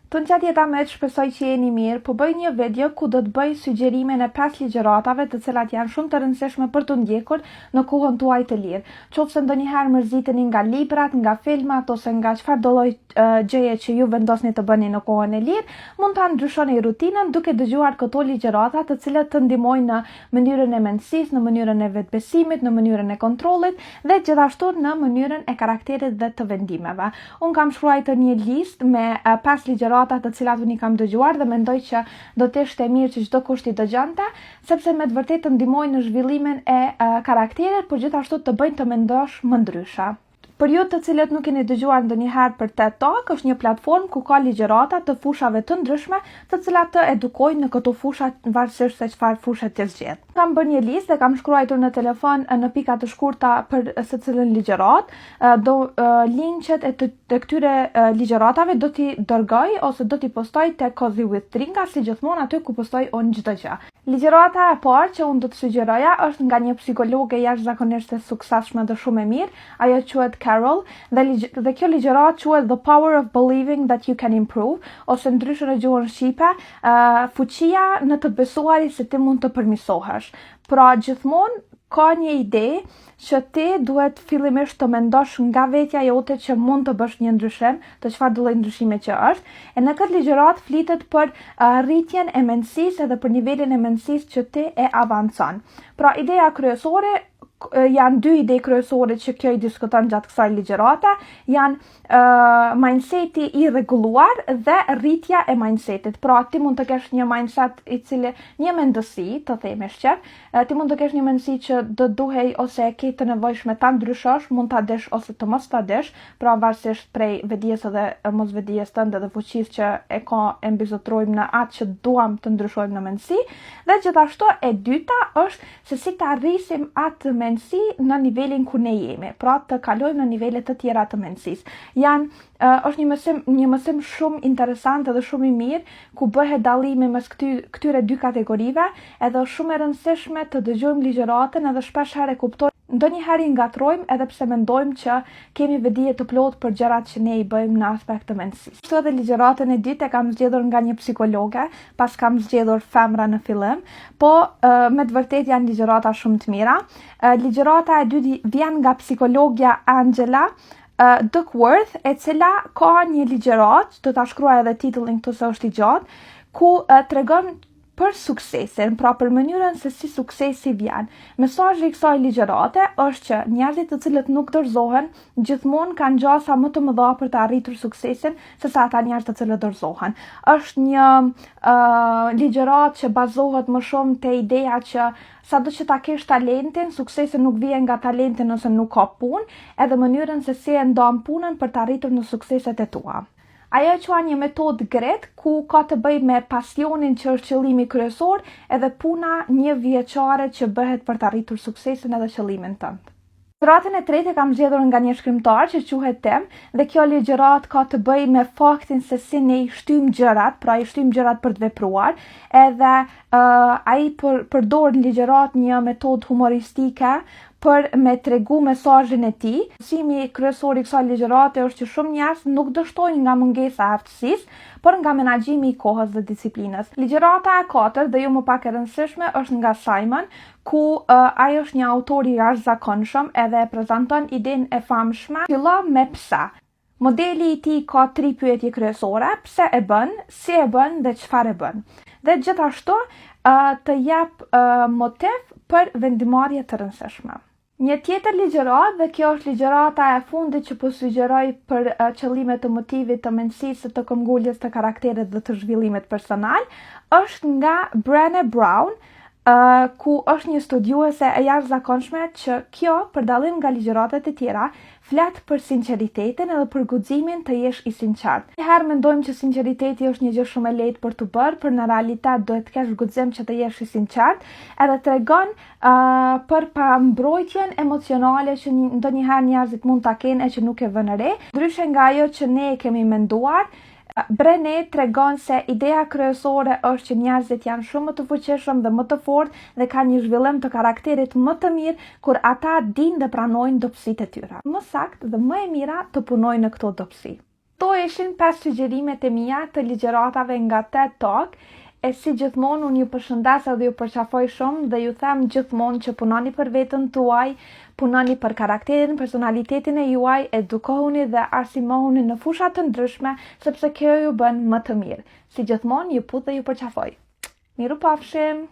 Të në qatë jeta me të shpesoj që jeni mirë, po bëj një video ku do të bëj sugjerime në 5 ligjëratave të cilat janë shumë të rëndësishme për të ndjekur në kohën tuaj të lirë. Qofse ndonjëherë mërziteni nga librat, nga filmat ose nga çfarë do lloj gjëje që ju vendosni të bëni në kohën e lirë, mund ta ndryshoni rutinën duke dëgjuar këto ligjërata të cilat të ndihmojnë në mënyrën e mendësisë, në mënyrën e vetbesimit, në mënyrën e kontrollit dhe gjithashtu në mënyrën e karakterit dhe të vendimeve. Unë kam shkruar një listë me 5 ligjërata të cilat unë i kam dëgjuar dhe mendoj që do të ishte mirë që çdo kush t'i dëgjonte, sepse me të vërtetë të ndihmojnë në zhvillimin e karakterit, por gjithashtu të bëjnë të mendosh më ndryshe. Për ju të cilët nuk keni dëgjuar ndonjëherë për TED Talk, është një platformë ku ka ligjërata të fushave të ndryshme, të cilat të edukojnë në këto fusha varësisht se çfarë fushe të zgjedh. Kam bërë një listë dhe kam shkruar në telefon në pika të shkurta për secilën ligjërat. Linqet e të këtyre ligjëratave do t'i dërgoj ose do t'i postoj te Cozy with Trinka, si gjithmonë aty ku postoj unë çdo gjë. Ligjërata e parë që unë do të sugjeroja është nga një psikologe jashtëzakonisht e suksesshme dhe shumë e mirë, ajo quhet Carol, dhe kjo ligjërat quhet The Power of Believing That You Can Improve, ose ndryshe në gjuhën shqipe, fuqia në të besuarit se ti mund të përmirësohesh. Pra gjithmonë ka një ide që ti duhet fillimisht të mendosh nga vetja jote që mund të bësh një ndryshim, të çfarë do lloj ndryshime që është. E në këtë ligjërat flitet për rritjen e mendësisë edhe për nivelin e mendësisë që ti e avancon. Pra ideja kryesore janë 2 ide kryesore që kjo i diskuton gjatë kësaj ligjërate, janë mindseti i rregulluar dhe rritja e mindsetit. Pra ti mund të kesh një mindset i cili një mendësi, të themi që ti mund të kesh një mendësi që do duhej ose e ke të nevojshme ta ndryshosh, mund ta desh ose të mos ta desh, pra varësisht prej vetdijes edhe mosvetdijes tënde dhe fuqisë që e mbizotrojmë në atë që duam të ndryshojmë në mendësi. Dhe gjithashtu e dyta është se si të arrisim atë mendësi në nivelin ku ne jemi, pra të kalojmë në nivele të tjera të mendësisë. Është një mësim shumë interesant dhe shumë i mirë, ku bëhet dallimi mes këtyre 2 kategorive, edhe është shumë e rëndësishme të dëgjojmë ligjëratën edhe shpesh herë kuptojmë. Ndonjëherë i ngatrojmë edhe pse mendojmë që kemi vetdije të plotë për gjërat që ne i bëjmë në aspekt të mendësisë. Kështu edhe ligjëratën e dytë e kam zgjedhur nga një psikologe, pas kam zgjedhur femra në fillim, po me të vërtetë janë ligjërata shumë të mira. Ligjërata e dytë vjen nga psikologja Angela Duckworth, e cila ka një ligjërat, do ta shkruaj edhe titullin këtu se është i gjatë, ku tregon për suksesin, pra për mënyrën se si suksesi vjen. Mesazhi i kësaj ligjërate është që njerëzit të cilët nuk dorëzohen gjithmonë kanë gjasa më të mëdha për të arritur suksesin se sa ata njerëz të cilët dorëzohen. Është një ligjëratë që bazohet më shumë te ideja që sado që ta kesh talentin, suksesi nuk vjen nga talenti nëse nuk ka punë, edhe mënyrën se si e ndon punën për të arritur në sukseset e tua. Ajo qua një metodë gret ku ka të bëjë me pasionin që është qëllimi kryesor edhe puna 1 vjeçare që bëhet për të arritur suksesin edhe qëllimin tënd. Ligjëratën e tretë kam zgjedhur nga një shkrimtar që quhet Tim, dhe kjo ligjërat ka të bëjë me faktin se si ne i shtym gjërat, pra i shtym gjërat për të vepruar, edhe ai përdor në ligjërat një metodë humoristike për me tregu mesazhin e tij. Mësimi kryesor i kësaj ligjërate është që shumë njerëz nuk dështojnë nga mungesa e aftësisë, por nga menaxhimi i kohës dhe disiplinës. Ligjërata e 4 dhe jo më pak e rëndësishme është nga Simon, ku ai është një autor i jashtëzakonshëm edhe e prezanton idenë e famshme fillo me pse. Modeli i tij ka 3 pyetje kryesore: pse e bën, si e bën dhe çfarë e bën. Dhe gjithashtu të jep motiv për vendimarrje të rëndësishme. Një tjetër ligjërat, dhe kjo është ligjërata e fundit që po sugjeroj për qëllime të motivit, të mendësisë, të këmbguljes të karakterit dhe të zhvillimit personal, është nga Brené Brown, ku është një studiuese e jashtëzakonshme që kjo, për dallim nga ligjëratat e tjera, flet për sinqeritetin edhe për guximin të jesh i sinqert. Njëherë mendojmë që sinqeriteti është një gjë shumë e lehtë për të bërë, por në realitet duhet të kesh guxim që të jesh i sinqert, edhe tregon për pambrojtjen emocionale që ndonjëherë njerëzit mund ta kenë e që nuk e vënë re, ndryshe nga ajo që ne e kemi menduar. Brené tregon se ideja kryesore është që njerëzit janë shumë më të fuqishëm dhe më të fortë dhe kanë një zhvillim të karakterit më të mirë kur ata dinë dhe pranojnë dobësitë e tyre. Më saktë dhe më e mira të punojnë në këto dobësi. Kto ishin 5 sugjerimet e mia të ligjëratave nga TED Talk. E si gjithmonë unë ju përshëndes edhe ju përqafoj shumë dhe ju them gjithmonë që punoni për veten tuaj, punoni për karakterin, personalitetin e juaj, edukohuni dhe arsimohuni në fusha të ndryshme, sepse kjo ju bën më të mirë. Si gjithmonë ju put dhe ju përqafoj. Miru pafshim!